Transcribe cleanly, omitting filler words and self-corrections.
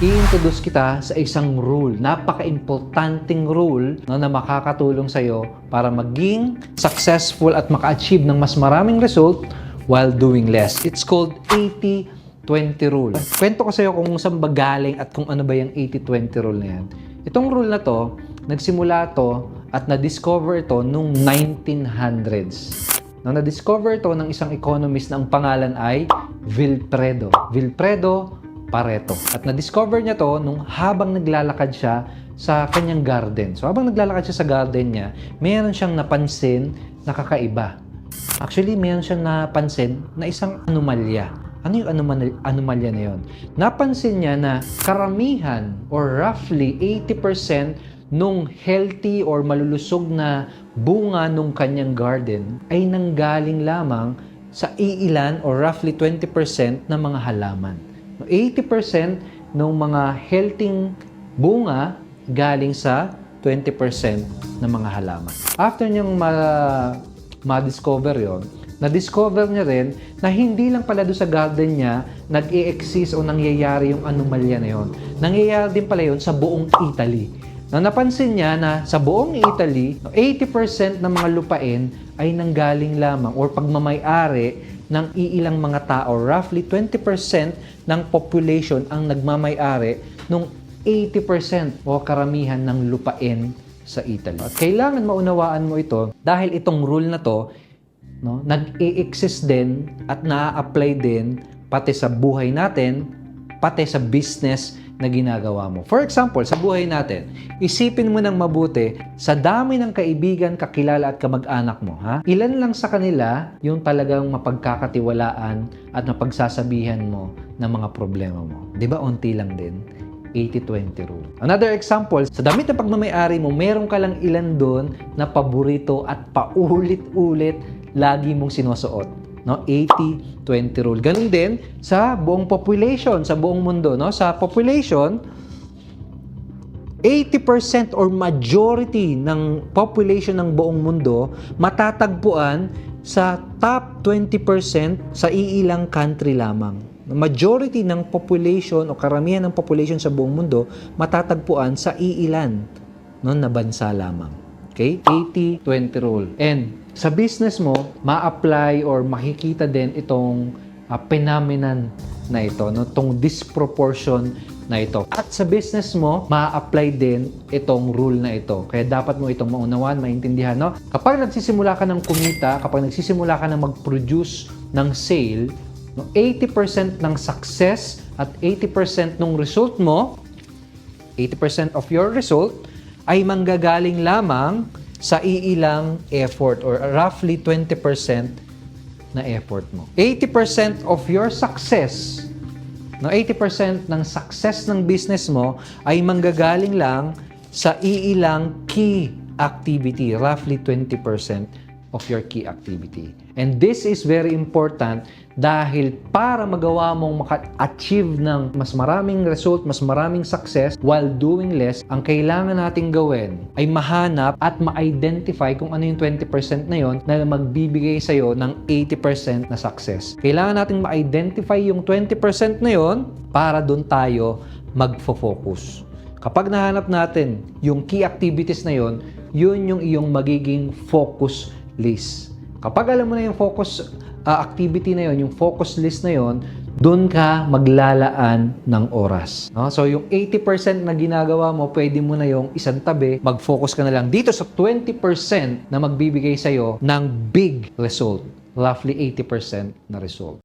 i-introduce kita sa isang rule, napaka-importanting rule na makakatulong sa'yo para maging successful at maka-achieve ng mas maraming result while doing less. It's called 80-20 rule. Kwento ko sa'yo kung saan ba galing at kung ano ba yung 80-20 rule na yan. Itong rule na to, nagsimula to at na-discover ito noong 1900s. Na-discover ito ng isang economist na ang pangalan ay Vilfredo Pareto. At na-discover niya to nung habang naglalakad siya sa kanyang garden. So habang naglalakad siya sa garden niya, mayroon siyang napansin na kakaiba. Actually, mayroon siyang napansin na isang anomalya. Ano yung anomalya na yun? Napansin niya na karamihan or roughly 80% nung healthy or malulusog na bunga nung kanyang garden ay nanggaling lamang sa iilan or roughly 20% ng mga halaman. 80% ng mga healthy bunga galing sa 20% ng mga halaman. After niyang ma-discover yon, na-discover niya rin na hindi lang pala doon sa garden niya nag-i-exist o nangyayari yung anomalya na yon. Nangyayari din pala yon sa buong Italy. Napansin niya na sa buong Italy, 80% ng mga lupain ay nanggaling lamang or pagmamay-ari ng iilang mga tao. Roughly 20% ng population ang nagmamay-ari ng 80% o karamihan ng lupain sa Italy. At kailangan maunawaan mo ito dahil itong rule na to nag-i-exist din at na-apply din pati sa buhay natin, pati sa business na ginagawa mo. For example, sa buhay natin, isipin mo ng mabuti, sa dami ng kaibigan, kakilala at kamag-anak mo, ilan lang sa kanila yung talagang mapagkakatiwalaan at mapagsasabihan mo ng mga problema mo. Di ba, unti lang din? 80-20 rule. Another example, sa damit na pagmamay-ari mo, meron ka lang ilan doon na paborito at paulit-ulit lagi mong sinusuot. 80-20 rule. Ganun din sa buong population, sa buong mundo. Sa population, 80% or majority ng population ng buong mundo matatagpuan sa top 20% sa iilang country lamang. Majority ng population o karamihan ng population sa buong mundo matatagpuan sa iilan na bansa lamang. Okay? 80-20 rule. And sa business mo, ma-apply or makikita din itong phenomenon na ito, itong disproportion na ito. At sa business mo, ma-apply din itong rule na ito. Kaya dapat mo itong maunawaan, maintindihan. Kapag nagsisimula ka ng kumita, kapag nagsisimula ka ng mag-produce ng sale, 80% ng success at 80% ng result mo, 80% of your result, ay manggagaling lamang sa iilang effort or roughly 20% na effort mo. 80% of your success, 80% ng success ng business mo ay manggagaling lang sa iilang key activity, roughly 20% of your key activity. And this is very important dahil para magawa mong maka-achieve ng mas maraming result, mas maraming success while doing less, ang kailangan nating gawin ay mahanap at ma-identify kung ano yung 20% na yon na magbibigay sa'yo ng 80% na success. Kailangan nating ma-identify yung 20% na yon para doon tayo magfo-focus. Kapag nahanap natin yung key activities na yon, yun yung iyong magiging focus list. Kapag alam mo na yung focus activity na yon, yung focus list na yon, doon ka maglalaan ng oras. So yung 80% na ginagawa mo, pwede mo na yung isang tabi, mag-focus ka na lang dito sa 20% na magbibigay sa'yo ng big result. Roughly 80% na result.